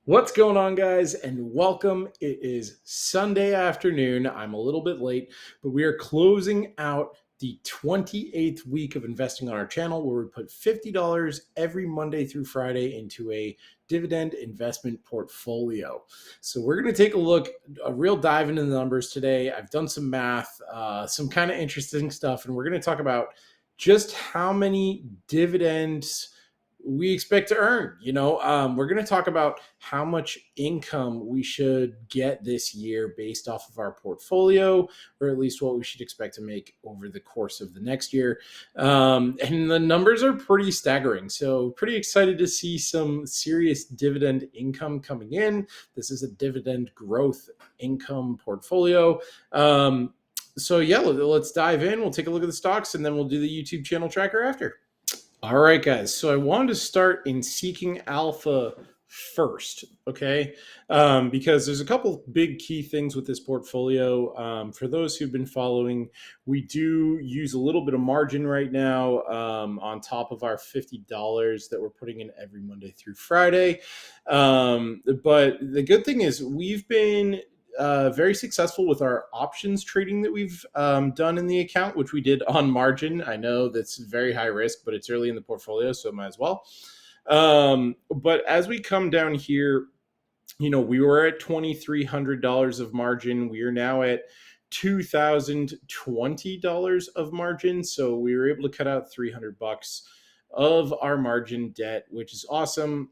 What's going on, guys, and welcome. It is Sunday afternoon. I'm a little bit late, but we are closing out the 28th week of investing on our channel where we put $50 every Monday through Friday into a dividend investment portfolio. So we're going to take a real dive into the numbers today. I've done some math, some kind of interesting stuff, and we're going to talk about just how many dividends we expect to earn. We're going to talk about how much income we should get this year based off of our portfolio, or at least what we should expect to make over the course of the next year. And the numbers are pretty staggering. So, pretty excited to see some serious dividend income coming in. This is a dividend growth income portfolio. So, yeah, let's dive in. We'll take a look at the stocks and then we'll do the YouTube channel tracker after. All right, guys. So I wanted to start in seeking alpha first, okay? Because there's a couple big key things with this portfolio. For those who've been following, we do use a little bit of margin right now on top of our $50 that we're putting in every Monday through Friday. But the good thing is we've been very successful with our options trading that we've done in the account, which we did on margin. I know that's very high risk, but it's early in the portfolio, so might as well. But as we come down here, we were at $2,300 of margin. We are now at $2,020 of margin. So we were able to cut out $300 of our margin debt, which is awesome.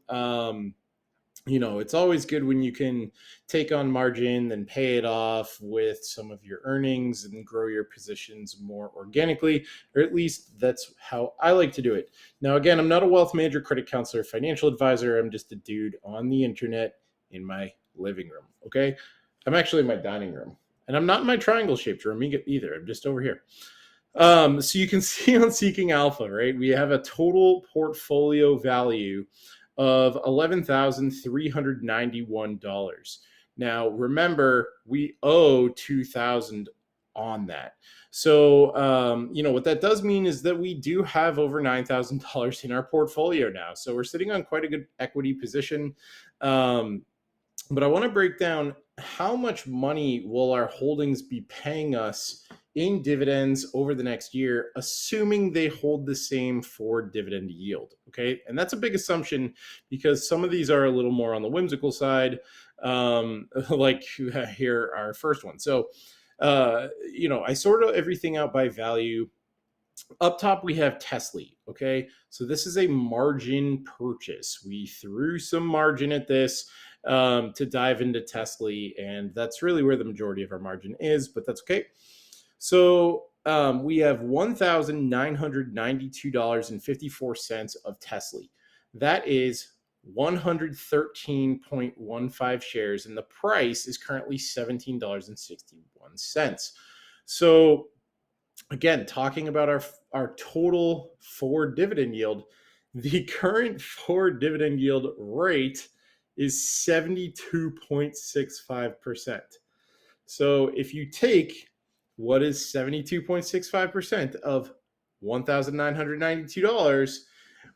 It's always good when you can take on margin and pay it off with some of your earnings and grow your positions more organically, or at least that's how I like to do it. Now, again, I'm not a wealth manager, credit counselor, financial advisor. I'm just a dude on the internet in my living room. Okay. I'm actually in my dining room, and I'm not in my triangle shaped room either. I'm just over here. So you can see on Seeking Alpha, right? We have a total portfolio value of $11,391. Now, remember, we owe $2,000 on that. So, what that does mean is that we do have over $9,000 in our portfolio now. So we're sitting on quite a good equity position. But I want to break down how much money will our holdings be paying us in dividends over the next year, assuming they hold the same for dividend yield. Okay. And that's a big assumption because some of these are a little more on the whimsical side, like here, our first one. So, I sort of everything out by value. Up top, we have Tesla. Okay. So this is a margin purchase. We threw some margin at this to dive into Tesla, and that's really where the majority of our margin is, but that's okay. So we have $1,992.54 of Tesla. That is 113.15 shares, and the price is currently $17.61. So again, talking about our total forward dividend yield, the current forward dividend yield rate is 72.65%. So if you take what is 72.65% of $1,992,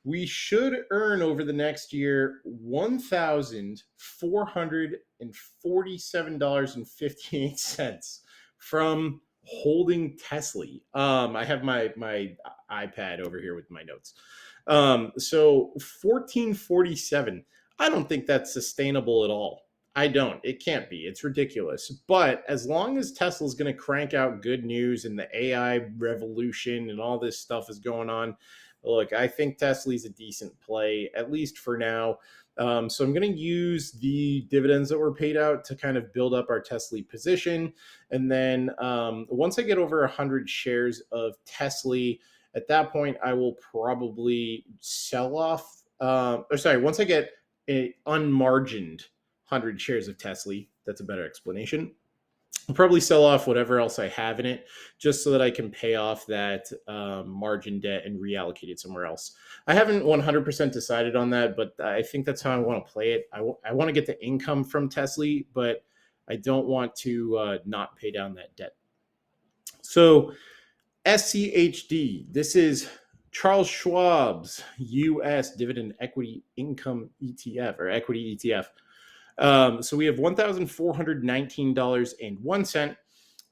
we should earn over the next year $1,447.58 from holding Tesla. I have my iPad over here with my notes. So 1447. I don't think that's sustainable at all. I don't. It can't be. It's ridiculous. But as long as Tesla's going to crank out good news and the AI revolution and all this stuff is going on, look, I think Tesla's a decent play, at least for now. So I'm going to use the dividends that were paid out to kind of build up our Tesla position. And then once I get over 100 shares of Tesla, at that point, I will probably sell off. Once I get an unmargined 100 shares of Tesla, that's a better explanation. I'll probably sell off whatever else I have in it just so that I can pay off that margin debt and reallocate it somewhere else. I haven't 100% decided on that, but I think that's how I want to play it. I want to get the income from Tesla, but I don't want to not pay down that debt. So SCHD, this is Charles Schwab's U.S. Dividend Equity Income ETF or Equity ETF. So we have $1,419.01.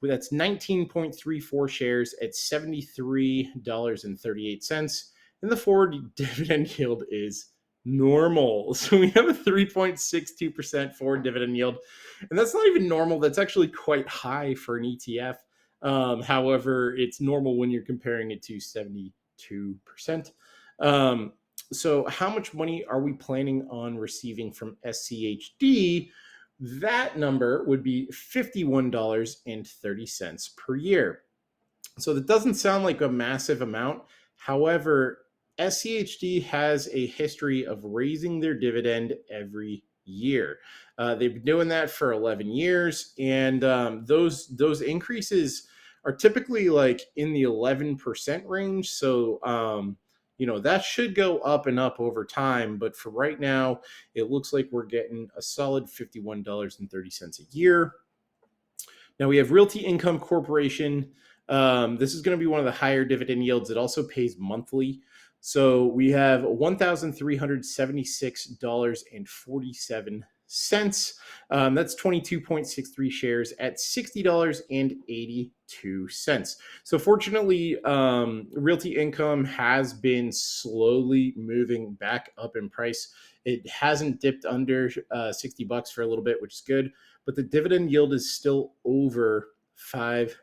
That's 19.34 shares at $73.38. And the forward dividend yield is normal. So we have a 3.62% forward dividend yield. And that's not even normal. That's actually quite high for an ETF. However, it's normal when you're comparing it to 72%. So how much money are we planning on receiving from SCHD? That number would be $51.30 per year. So that doesn't sound like a massive amount. However, SCHD has a history of raising their dividend every year. They've been doing that for 11 years, and those increases are typically like in the 11% range. So that should go up and up over time. But for right now, it looks like we're getting a solid $51.30 a year. Now we have Realty Income Corporation. This is going to be one of the higher dividend yields. It also pays monthly. So we have $1,376.47. That's 22.63 shares at $60.82. So fortunately, Realty Income has been slowly moving back up in price. It hasn't dipped under $60 for a little bit, which is good, but the dividend yield is still over 5%.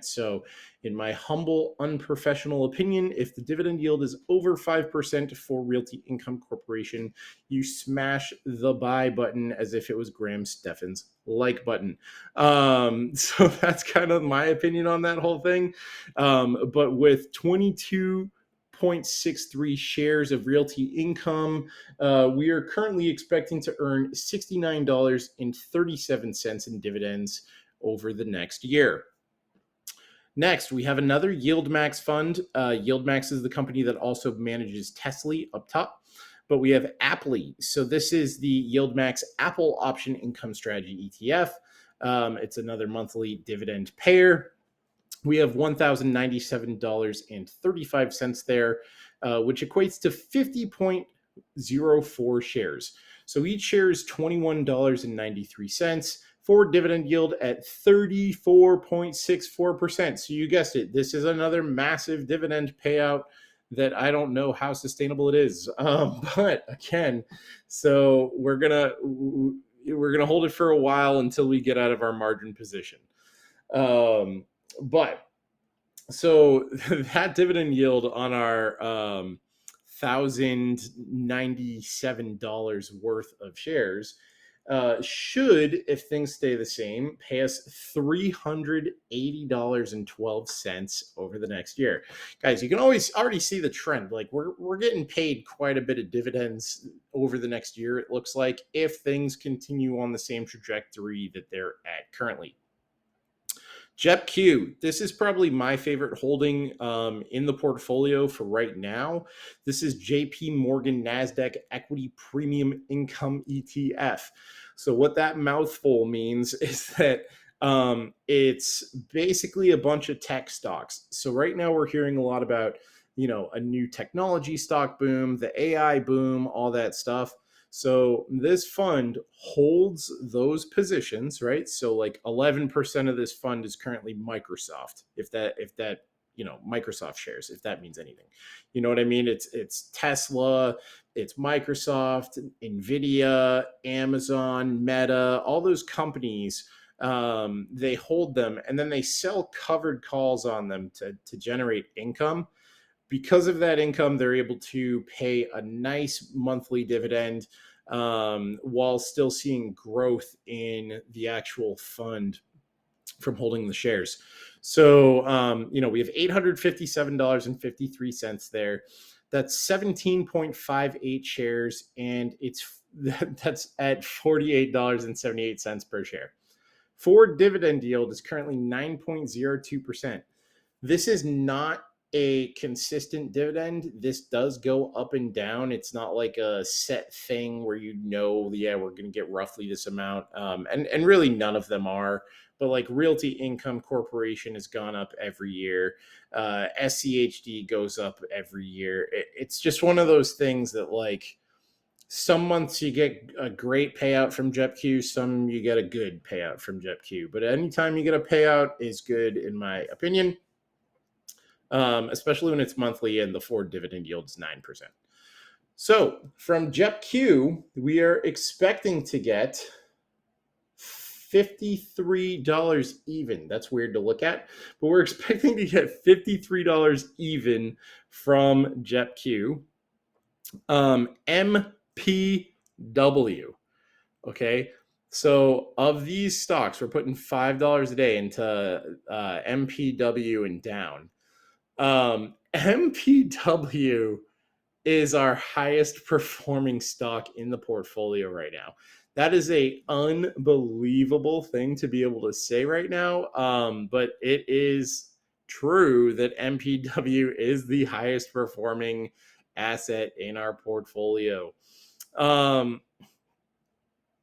So in my humble, unprofessional opinion, if the dividend yield is over 5% for Realty Income Corporation, you smash the buy button as if it was Graham Stephan's like button. So that's kind of my opinion on that whole thing. But with 22.63 shares of Realty Income, we are currently expecting to earn $69.37 in dividends over the next year. Next, we have another YieldMax fund. YieldMax is the company that also manages Tesla up top. But we have Appley. So this is the YieldMax Apple Option Income Strategy ETF. It's another monthly dividend payer. We have $1,097.35 there, which equates to 50.04 shares. So each share is $21.93. Forward dividend yield at 34.64%. So you guessed it. This is another massive dividend payout that I don't know how sustainable it is. But again, so we're gonna hold it for a while until we get out of our margin position. But so that dividend yield on our $1,097 worth of shares should, if things stay the same, pay us $380.12 over the next year. Guys, you can already see the trend. Like we're getting paid quite a bit of dividends over the next year, it looks like, if things continue on the same trajectory that they're at currently. JEPQ, this is probably my favorite holding in the portfolio for right now. This is JP Morgan NASDAQ Equity Premium Income ETF. So what that mouthful means is that it's basically a bunch of tech stocks. So right now we're hearing a lot about, a new technology stock boom, the AI boom, all that stuff. So this fund holds those positions, right? So like 11% of this fund is currently Microsoft, if that Microsoft shares, if that means anything. You know what I mean? It's Tesla, it's Microsoft, Nvidia, Amazon, Meta, all those companies. They hold them and then they sell covered calls on them to generate income. Because of that income, they're able to pay a nice monthly dividend while still seeing growth in the actual fund from holding the shares. So, we have $857.53 there. That's 17.58 shares, and that's at $48.78 per share. Forward dividend yield is currently 9.02%. This is not a consistent dividend. This does go up and down. It's not like a set thing where we're going to get roughly this amount. And really none of them are. But like Realty Income Corporation has gone up every year. SCHD goes up every year. It's just one of those things that Some months you get a great payout from JetQ, some you get a good payout from JetQ. But anytime you get a payout is good, in my opinion, especially when it's monthly and the forward dividend yields 9%. So from JetQ, we are expecting to get $53 even. That's weird to look at, but we're expecting to get $53 even from JetQ. MPW. Okay. So of these stocks, we're putting $5 a day into MPW and down. MPW is our highest performing stock in the portfolio right now. That is a unbelievable thing to be able to say right now. But it is true that MPW is the highest performing asset in our portfolio. Yeah,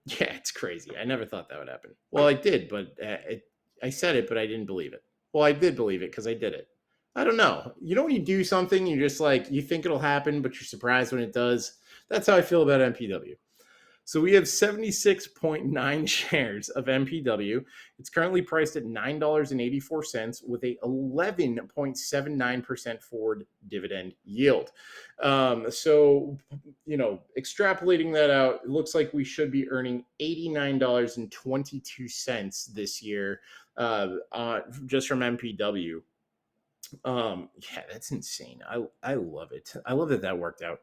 it's crazy. I never thought that would happen. Well, I did, but I said it, but I didn't believe it. Well, I did believe it because I did it. I don't know. You know when you do something, you're just like, you think it'll happen, but you're surprised when it does. That's how I feel about MPW. So we have 76.9 shares of MPW. It's currently priced at $9.84 with a 11.79% forward dividend yield. So, extrapolating that out, it looks like we should be earning $89.22 this year just from MPW. Yeah, that's insane. I love it. I love that worked out.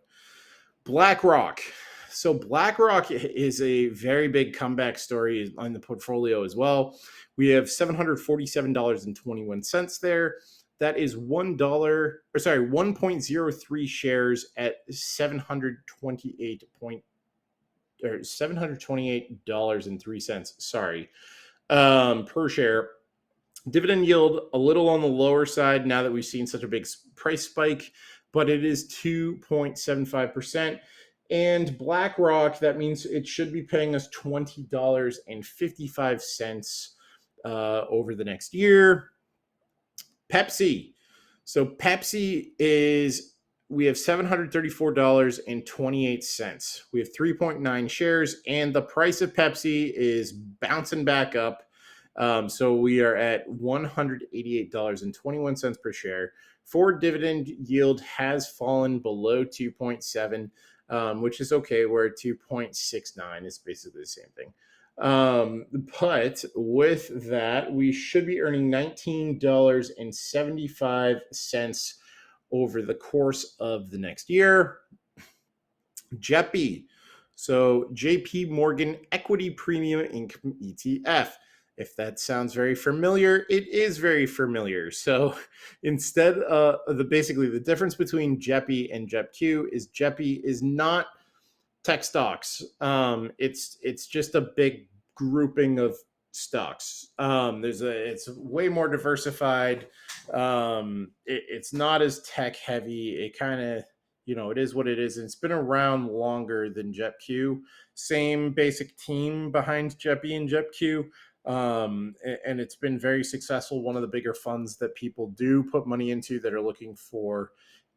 BlackRock. So BlackRock is a very big comeback story on the portfolio as well. We have $747.21 there. That is $1.03 shares at $728.03. Sorry, per share. Dividend yield a little on the lower side now that we've seen such a big price spike, but it is 2.75%. And BlackRock, that means it should be paying us $20.55 over the next year. Pepsi. So Pepsi we have $734.28. We have 3.9 shares, and the price of Pepsi is bouncing back up. So we are at $188.21 per share. Forward dividend yield has fallen below 2.7, which is okay. We're at 2.69. It's basically the same thing. But with that, we should be earning $19.75 over the course of the next year. JEPI. So JP Morgan Equity Premium Income ETF. If that sounds very familiar, it is very familiar. So instead, basically the difference between JEPI and JEPQ is JEPI is not tech stocks. It's just a big grouping of stocks. It's way more diversified. It's not as tech heavy. It kind of, it is what it is. And it's been around longer than JEPQ. Same basic team behind JEPI and JEPQ. And it's been very successful. One of the bigger funds that people do put money into that are looking for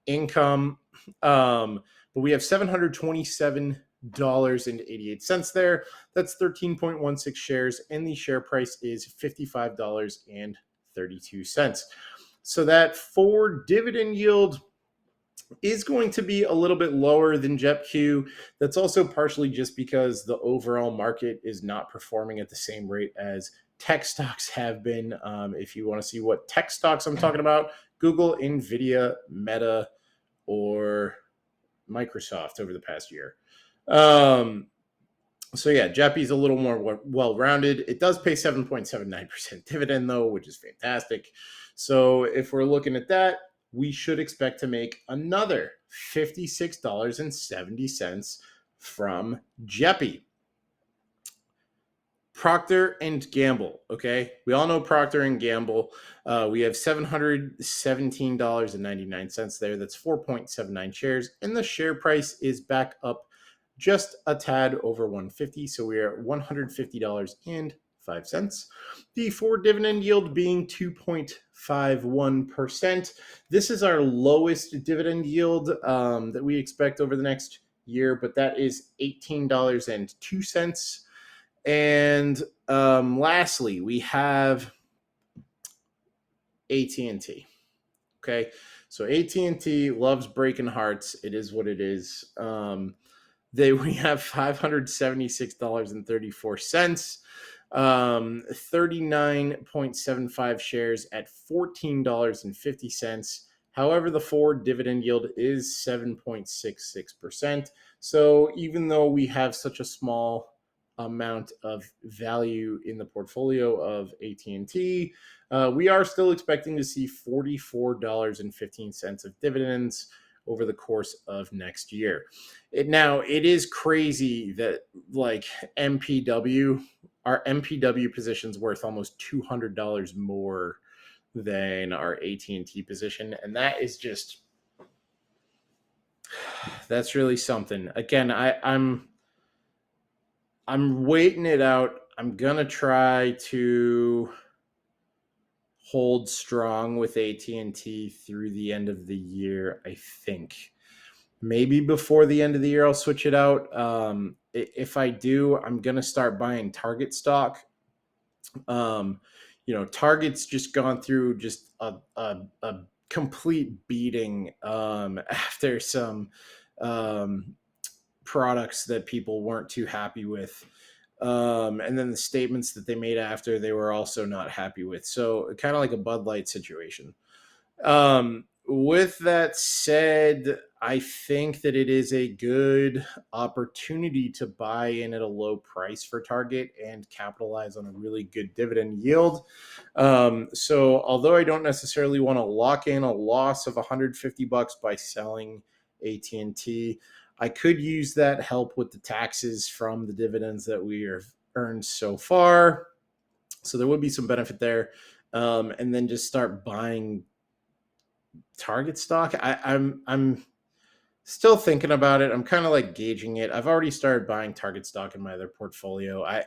income. But we have $727.88 there. That's 13.16 shares, and the share price is $55.32. So that forward dividend yield is going to be a little bit lower than JEPQ. That's also partially just because the overall market is not performing at the same rate as tech stocks have been. If you want to see what tech stocks I'm talking about, Google, Nvidia, Meta, or Microsoft over the past year. So yeah, JEPI's a little more well-rounded. It does pay 7.79% dividend though, which is fantastic. So if we're looking at that, we should expect to make another $56.70 from JEPI. Procter and Gamble. Okay, we all know Procter and Gamble. We have $717.99 there. That's 4.79 shares, and the share price is back up just a tad over 150. So we are at $150.05. The forward dividend yield being 2.51%. This is our lowest dividend yield that we expect over the next year, but that is $18.02. And lastly, we have AT&T. Okay, so AT&T loves breaking hearts. It is what it is. We have $576.34, 39.75 shares at $14.50. However, the forward dividend yield is 7.66%. So even though we have such a small amount of value in the portfolio of AT&T, we are still expecting to see $44.15 of dividends over the course of next year. It is crazy that like our MPW position's worth almost $200 more than our AT&T position, and that's really something. Again, I'm waiting it out. I'm gonna try to hold strong with AT&T through the end of the year. I think maybe before the end of the year I'll switch it out. If I do, I'm gonna start buying Target stock. Target's just gone through just a complete beating after some products that people weren't too happy with. And then the statements that they made after, they were also not happy with. So kind of like a Bud Light situation. With that said, I think that it is a good opportunity to buy in at a low price for Target and capitalize on a really good dividend yield. So although I don't necessarily want to lock in a loss of $150 by selling AT&T, I could use that help with the taxes from the dividends that we have earned so far. So there would be some benefit there. And then just start buying Target stock. I'm still thinking about it. I'm kind of like gauging it. I've already started buying Target stock in my other portfolio. I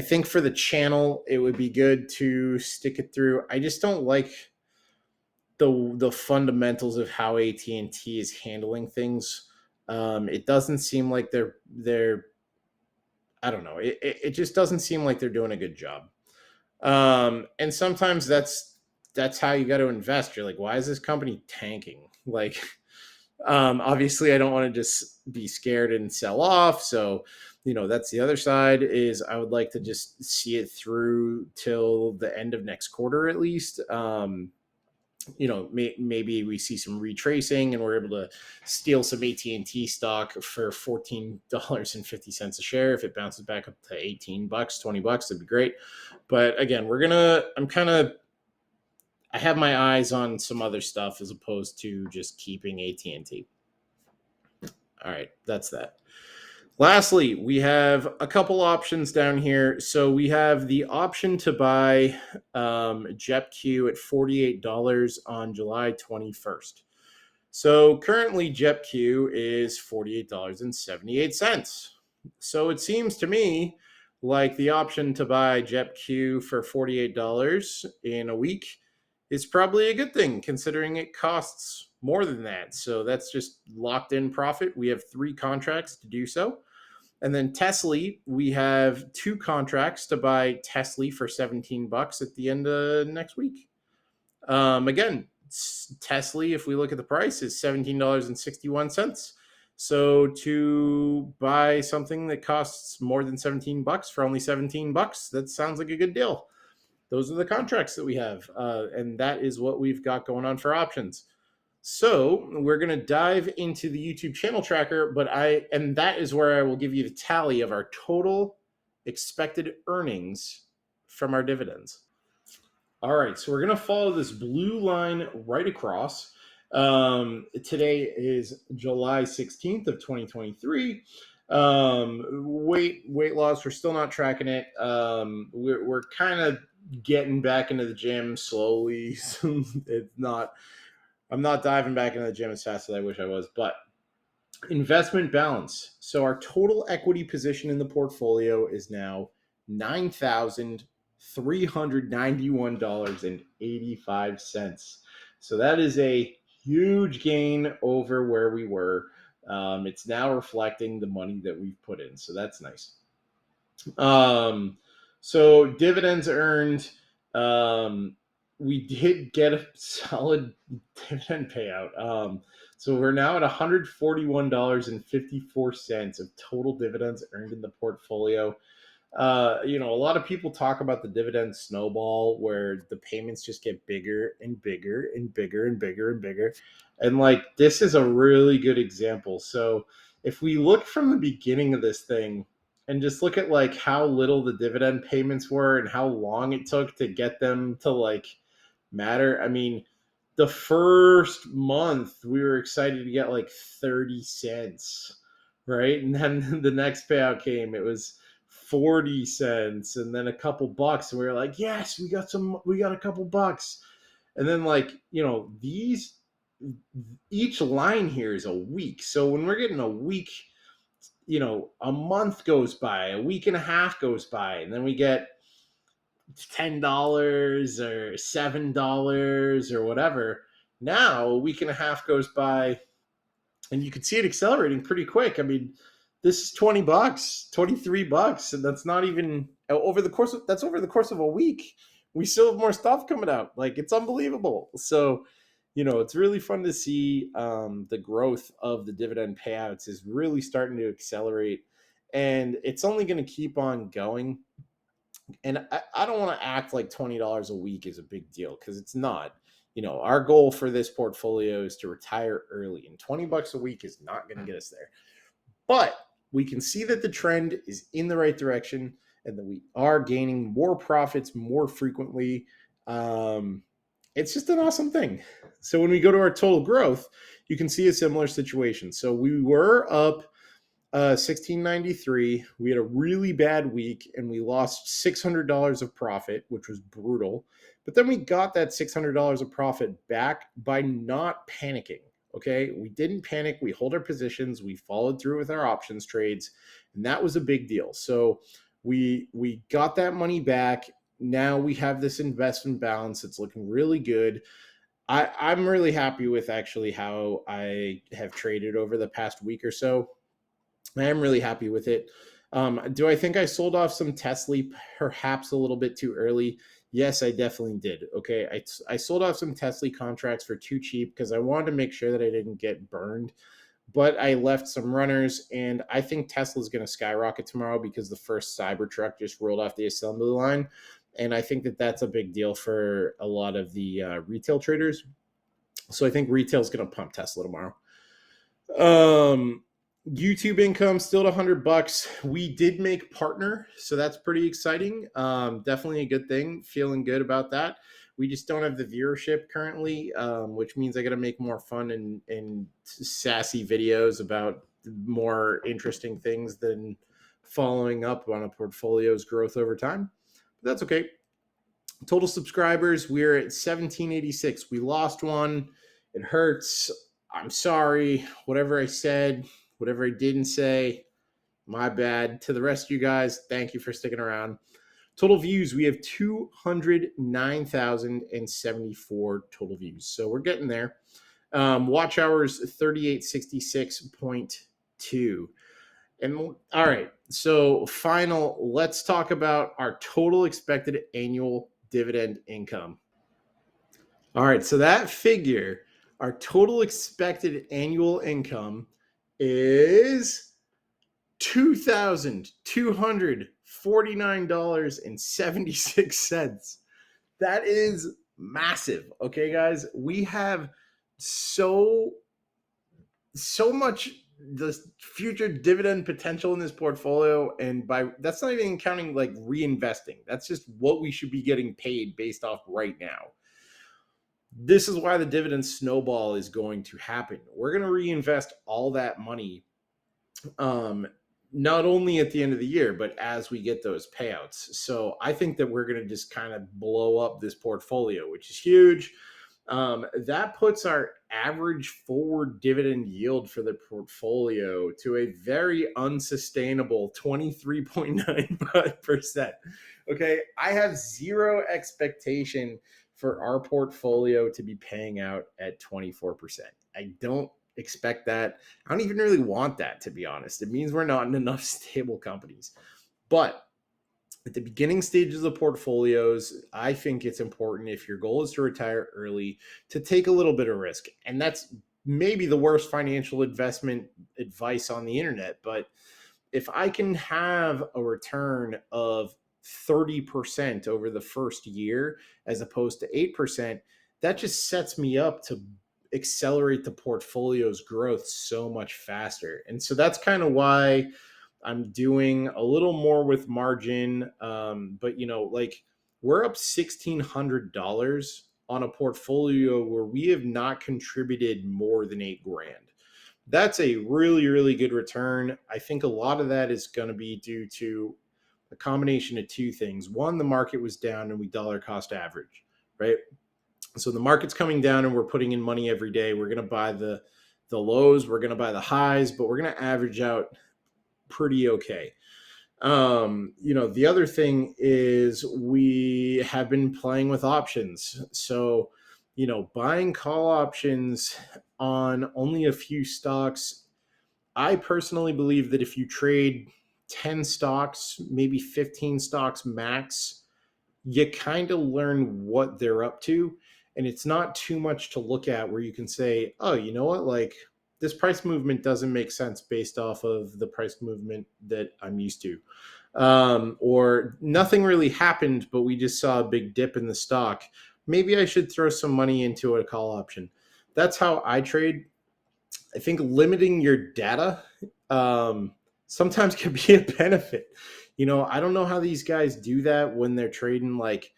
think for the channel it would be good to stick it through. I just don't like the fundamentals of how AT&T is handling things. It doesn't seem like they're I don't know. It just doesn't seem like they're doing a good job. And sometimes that's how you got to invest. You're like, why is this company tanking? Like, obviously I don't want to just be scared and sell off. So, that's the other side is I would like to just see it through till the end of next quarter, at least. Maybe we see some retracing and we're able to steal some AT&T stock for $14.50 a share. If it bounces back up to $18, $20, that'd be great. But again, I have my eyes on some other stuff as opposed to just keeping AT&T. All right, that's that. Lastly, we have a couple options down here. So we have the option to buy JEPQ at $48 on July 21st. So currently JEPQ is $48.78. So it seems to me like the option to buy JEPQ for $48 in a week is probably a good thing considering it costs more than that. So that's just locked in profit. We have 3 contracts to do so. And then Tesla, we have 2 contracts to buy Tesla for $17 at the end of next week. Again, Tesla, if we look at the price, is $17.61. So to buy something that costs more than $17 for only $17, that sounds like a good deal. Those are the contracts that we have, and that is what we've got going on for options. So we're going to dive into the YouTube channel tracker, and that is where I will give you the tally of our total expected earnings from our dividends. All right, so we're going to follow this blue line right across. Today is July 16th of 2023. Weight loss, we're still not tracking it. We're kind of getting back into the gym slowly. I'm not diving back into the gym as fast as I wish I was, but investment balance. So our total equity position in the portfolio is now $9,391.85. So that is a huge gain over where we were. It's now reflecting the money that we've put in, so that's nice. So dividends earned. Um, we did get a solid dividend payout. So we're now at $141.54 of total dividends earned in the portfolio. A lot of people talk about the dividend snowball where the payments just get bigger and bigger and bigger and bigger and bigger. And like this is a really good example. So if we look from the beginning of this thing and just look at like how little the dividend payments were and how long it took to get them to like matter. I mean, the first month we were excited to get like 30 cents, right? And then the next payout came, it was 40 cents and then a couple bucks, and we were like, yes, we got a couple bucks. And then like, these each line here is a week. So when we're getting a week, a month goes by, a week and a half goes by, and then we get $10 or $7 or whatever. Now a week and a half goes by and you can see it accelerating pretty quick. I mean, this is $20, $23, and that's not even over the course of a week. We still have more stuff coming out. Like, it's unbelievable. So, it's really fun to see the growth of the dividend payouts is really starting to accelerate, and it's only going to keep on going. And I don't want to act like $20 a week is a big deal, because it's not. Our goal for this portfolio is to retire early, and $20 a week is not going to get us there. But we can see that the trend is in the right direction and that we are gaining more profits more frequently. It's just an awesome thing. So when we go to our total growth, you can see a similar situation. So we were up 1693. We had a really bad week and we lost $600 of profit, which was brutal. But then we got that $600 of profit back by not panicking. Okay, we didn't panic. We hold our positions. We followed through with our options trades, and that was a big deal. So we got that money back. Now we have this investment balance. It's looking really good. I'm really happy with actually how I have traded over the past week or so. I am really happy with it. Do I think I sold off some Tesla perhaps a little bit too early? Yes, I definitely did. Okay, I sold off some Tesla contracts for too cheap because I wanted to make sure that I didn't get burned. But I left some runners, and I think Tesla's going to skyrocket tomorrow because the first Cybertruck just rolled off the assembly line. And I think that that's a big deal for a lot of the retail traders. So I think retail is going to pump Tesla tomorrow. YouTube income still at $100. We did make partner, so that's pretty exciting. Definitely a good thing. Feeling good about that. We just don't have the viewership currently, which means I got to make more fun and sassy videos about more interesting things than following up on a portfolio's growth over time. But that's okay. Total subscribers, we're at 1786. We lost one. It hurts. I'm sorry. Whatever I said, whatever I didn't say, my bad. To the rest of you guys, thank you for sticking around. Total views, we have 209,074 total views. So we're getting there. Watch hours, 3866.2. And all right, so let's talk about our total expected annual dividend income. All right, so that figure, our total expected annual income is $2,249.76. That is massive. Okay, guys, we have so much the future dividend potential in this portfolio, and by that's not even counting like reinvesting. That's just what we should be getting paid based off right now. This is why the dividend snowball is going to happen. We're going to reinvest all that money, not only at the end of the year, but as we get those payouts. So I think that we're going to just kind of blow up this portfolio, which is huge. That puts our average forward dividend yield for the portfolio to a very unsustainable 23.95%. Okay, I have zero expectation for our portfolio to be paying out at 24%. I don't expect that. I don't even really want that, to be honest. It means we're not in enough stable companies. But at the beginning stages of portfolios, I think it's important, if your goal is to retire early, to take a little bit of risk. And that's maybe the worst financial investment advice on the internet. But if I can have a return of 30% over the first year as opposed to 8%, that just sets me up to accelerate the portfolio's growth so much faster. And so that's kind of why I'm doing a little more with margin. But like, we're up $1,600 on a portfolio where we have not contributed more than 8 grand. That's a really, really good return. I think a lot of that is going to be due to a combination of two things. One, the market was down and we dollar cost average, right? So the market's coming down and we're putting in money every day. We're going to buy the lows, we're going to buy the highs, but we're going to average out pretty okay. The other thing is we have been playing with options. So, buying call options on only a few stocks. I personally believe that if you trade 10 stocks, maybe 15 stocks max, you kind of learn what they're up to. And it's not too much to look at where you can say, oh, you know what? Like, this price movement doesn't make sense based off of the price movement that I'm used to. Or nothing really happened, but we just saw a big dip in the stock. Maybe I should throw some money into a call option. That's how I trade. I think limiting your data sometimes can be a benefit. I don't know how these guys do that when they're trading like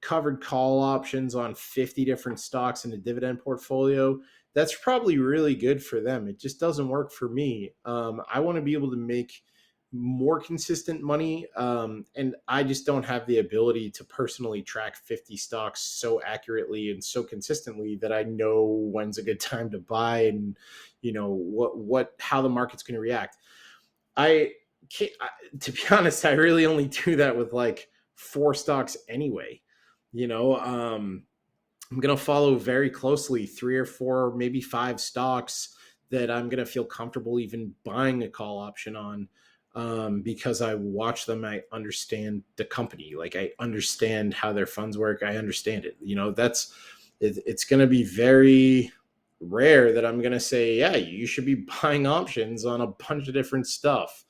covered call options on 50 different stocks in a dividend portfolio. That's probably really good for them. It just doesn't work for me. I want to be able to make more consistent money. And I just don't have the ability to personally track 50 stocks so accurately and so consistently that I know when's a good time to buy and, how the market's going to react. To be honest, I really only do that with like 4 stocks anyway. I'm going to follow very closely 3 or 4, maybe 5 stocks that I'm going to feel comfortable even buying a call option on, because I watch them. I understand the company. Like, I understand how their funds work. I understand it. It's going to be very rare that I'm going to say, yeah, you should be buying options on a bunch of different stuff.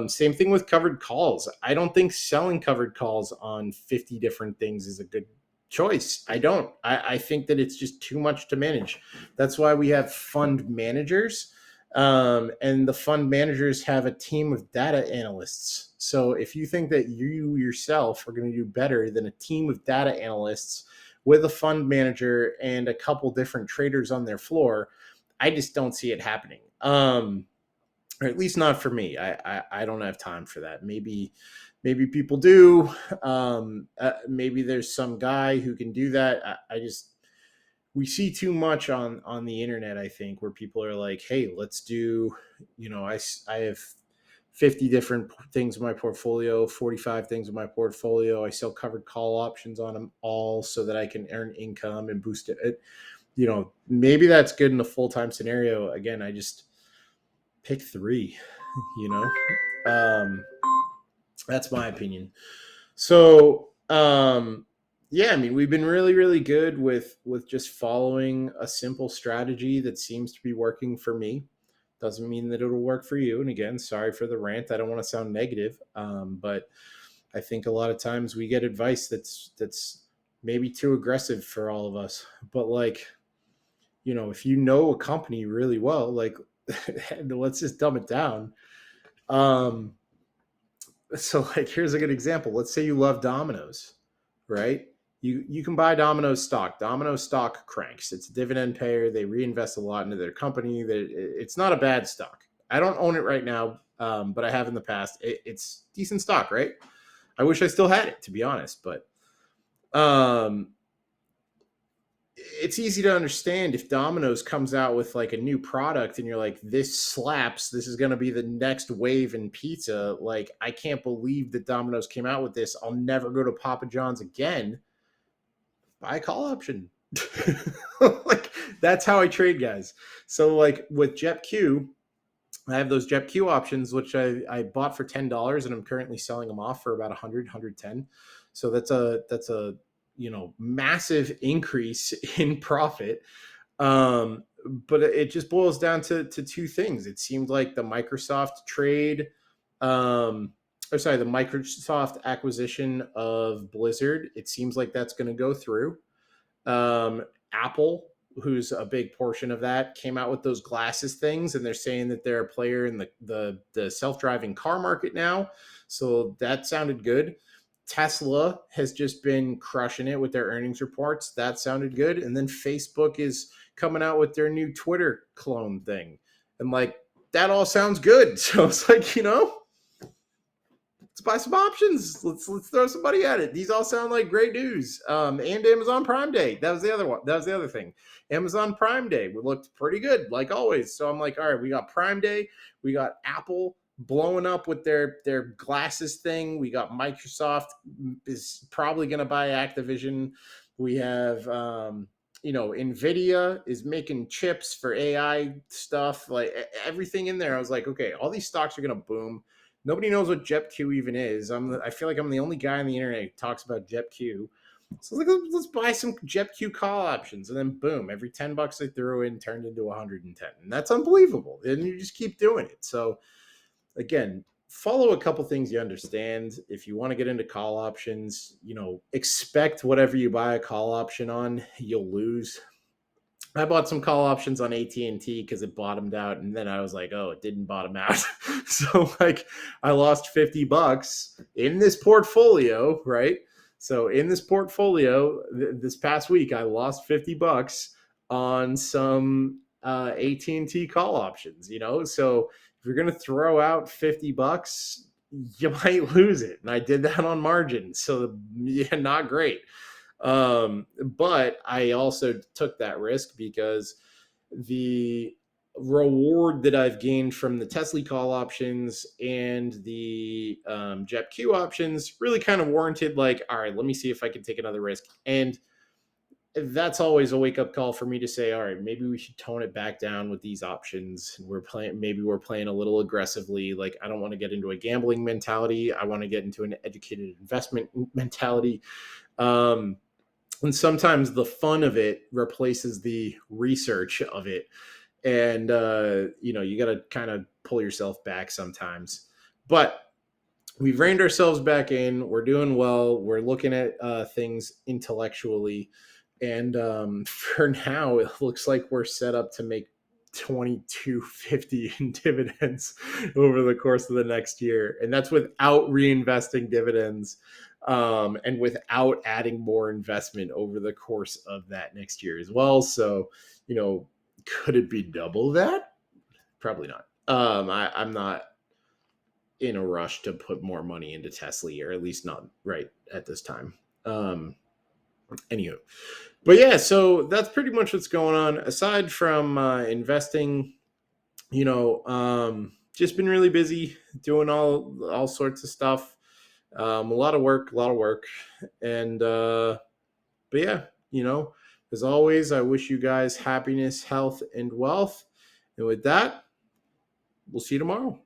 Same thing with covered calls. I don't think selling covered calls on 50 different things is a good choice. I think that it's just too much to manage. That's why we have fund managers. And the fund managers have a team of data analysts. So if you think that you yourself are going to do better than a team of data analysts with a fund manager and a couple different traders on their floor, I just don't see it happening. Or at least not for me. I don't have time for that. Maybe people do. Maybe there's some guy who can do that. We see too much on the internet, I think, where people are like, hey, let's do, I have 50 different things in my portfolio, 45 things in my portfolio. I sell covered call options on them all so that I can earn income and boost it. Maybe that's good in a full-time scenario. Again, I just pick 3, that's my opinion. So, yeah, I mean, we've been really, really good with just following a simple strategy that seems to be working for me. Doesn't mean that it'll work for you. And again, sorry for the rant. I don't want to sound negative, but I think a lot of times we get advice that's maybe too aggressive for all of us. But like, if you know a company really well, like, let's just dumb it down. So like, here's a good example. Let's say you love Domino's, right? You can buy Domino's stock. Domino's stock cranks. It's a dividend payer. They reinvest a lot into their company. It's not a bad stock. I don't own it right now, but I have in the past. It's decent stock, right? I wish I still had it, to be honest, but it's easy to understand if Domino's comes out with like a new product and you're like, this slaps, this is going to be the next wave in pizza. Like, I can't believe that Domino's came out with this. I'll never go to Papa John's again. Buy a call option. Like, That's how I trade, guys. So like with JetQ, I have those JetQ options, which I bought for $10, and I'm currently selling them off for about 110. So that's a massive increase in profit. But it just boils down to two things. It seemed like the Microsoft trade, the Microsoft acquisition of Blizzard. It seems like that's going to go through. Apple, who's a big portion of that, came out with those glasses things, and they're saying that they're a player in the self-driving car market now. So that sounded good. Tesla has just been crushing it with their earnings reports. That sounded good. And then Facebook is coming out with their new Twitter clone thing. And like, that all sounds good. So it's like, let's buy some options. Let's throw somebody at it. These all sound like great news. And Amazon Prime Day. That was the other one. That was the other thing. Amazon Prime Day. We looked pretty good, like always. So I'm like, all right, we got Prime Day. We got Apple blowing up with their glasses thing. We got Microsoft is probably going to buy Activision. We have Nvidia is making chips for AI stuff. Like everything in there. I was like, okay, all these stocks are going to boom. Nobody knows what JetQ even is. I feel like I'm the only guy on the internet who talks about JetQ. So like, let's buy some JetQ call options, and then boom, every $10 they threw in turned into 110, and that's unbelievable. And you just keep doing it. So again, follow a couple things you understand. If you want to get into call options, expect whatever you buy a call option on, you'll lose. I bought some call options on AT&T because it bottomed out, and then I was like, oh, it didn't bottom out. So like I lost $50 in this portfolio, right? So in this portfolio, this past week, I lost $50 on some AT&T call options, So if you're gonna throw out $50, you might lose it. And I did that on margin. So yeah, not great. But I also took that risk because the reward that I've gained from the Tesla call options and the JetQ options really kind of warranted, like, all right, let me see if I can take another risk. And that's always a wake up call for me to say, all right, maybe we should tone it back down with these options. Maybe we're playing a little aggressively. Like, I don't want to get into a gambling mentality. I want to get into an educated investment mentality. And sometimes the fun of it replaces the research of it. And, you got to kind of pull yourself back sometimes. But we've reined ourselves back in. We're doing well. We're looking at things intellectually. And for now, it looks like we're set up to make $22.50 in dividends over the course of the next year. And that's without reinvesting dividends and without adding more investment over the course of that next year as well. So, could it be double that? Probably not. I'm not in a rush to put more money into Tesla, or at least not right at this time. Anywho, but yeah, so that's pretty much what's going on. Aside from investing, just been really busy doing all sorts of stuff. A lot of work, and but yeah, as always, I wish you guys happiness, health, and wealth. And with that, we'll see you tomorrow.